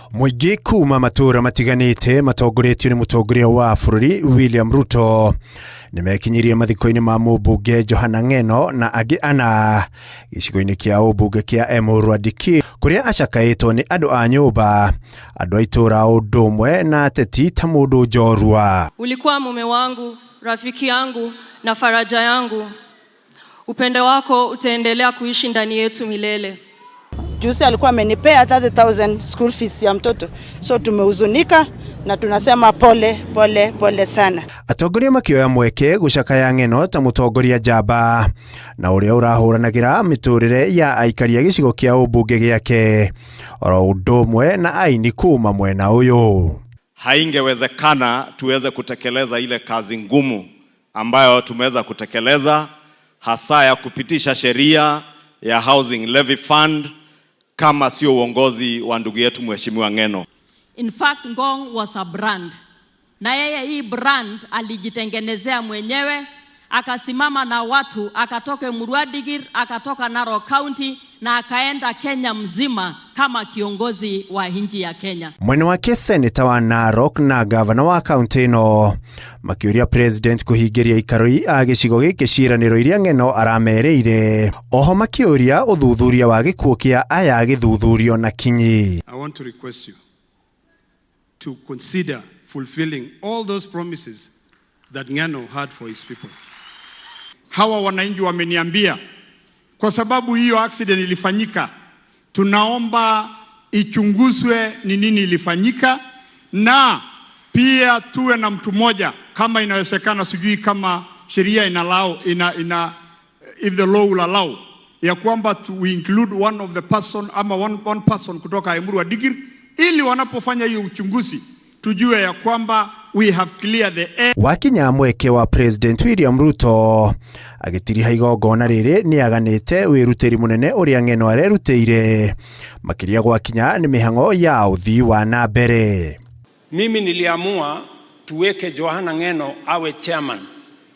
Muigi kuma matura matiganite matongoretio ni mutongoria wa bururi William Ruto nimekinyirie mathiko-ini ma mubunge Johana Ng'eno na angi ana gicigo-ini kia ubunge kia Emurua Dikirr kuria acakaitwo ni andu a nyumba, andu a itura undu umwe na ateti ta mundu njorua. Ulikuwa mume wangu, rafiki yangu na faraja yangu. Upendo wako utaendelea kuishi ndani yetu milele. Juzi alikuwa amenipea 30,000 school fees ya mtoto. So tumehuzunika na tunasema pole sana. Atongoria makioya mweke gucakaya Ng'eno ta mutongoria njamba na uria urahuranagira miturire ya aikaria gicigo kia ubunge giake oro undu umwe na aini kuma mwena uyu. Haingewezekana tuweze kutekeleza ile kazi ngumu ambayo tumeweza kutekeleza, hasa ya kupitisha sheria ya Housing Levy Fund kama sio uongozi wa ndugu yetu Mheshimiwa Ng'eno. In fact, Ngong was a brand. Na yeye hii brand alijitengenezea mwenyewe, akasimama na watu, akatoka Emurua Dikirr, akatoka Narok County na akaenda Kenya mzima kama kiongozi wa nchi ya Kenya. Mwene wake seneta wa Narok na gavana wa county no makiuria president kuhingiria ikaroi a gicigo giki ciraniro iria Ng'eno aramereire. Oho makiuria uthuthuria wa gikuo kia aya githuthurio na kinyi. I want to request you to consider fulfilling all those promises that Ng'eno had for his people. Hawa wananchi wameniambia kwa sababu hiyo accident ilifanyika, tunaomba ichunguzwe ni nini ilifanyika, na pia tuwe na mtu mmoja kama inawezekana, sijui kama sheria if the law will allow, ya kwamba we include one of the person ama one person kutoka Emurua Dikirr, ili wanapofanya hiyo uchunguzi tujue ya kwamba we have cleared the air. Wakinya mweke wa President William Ruto agitiriha igongona riri ni aganite wirutiri munene uria Ng'eno arerutire makiria gwakinya ni mihango ya uthii wa na mbere. Mimi niliamua tuweke Johana Ng'eno awe chairman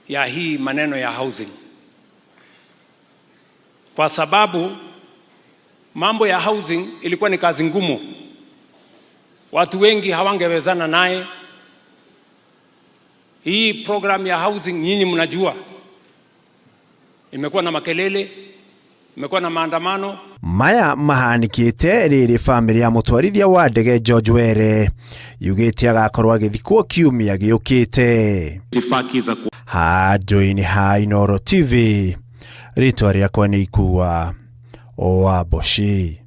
ya hii maneno ya housing, kwa sababu mambo ya housing ilikuwa ni kazi ngumu, watu wengi hawangewezana naye. Hii program ya housing nyinyi mnajua imekuwa na makelele, imekuwa na maandamano. Maya mahanikite riri family ya mutwarithia wa ndege George Were yugite agakorwo agithikwo kiumia giukite. Handũ-inĩ ha Inooro TV, ritwa rĩakwa nĩ Ikua Waboshi.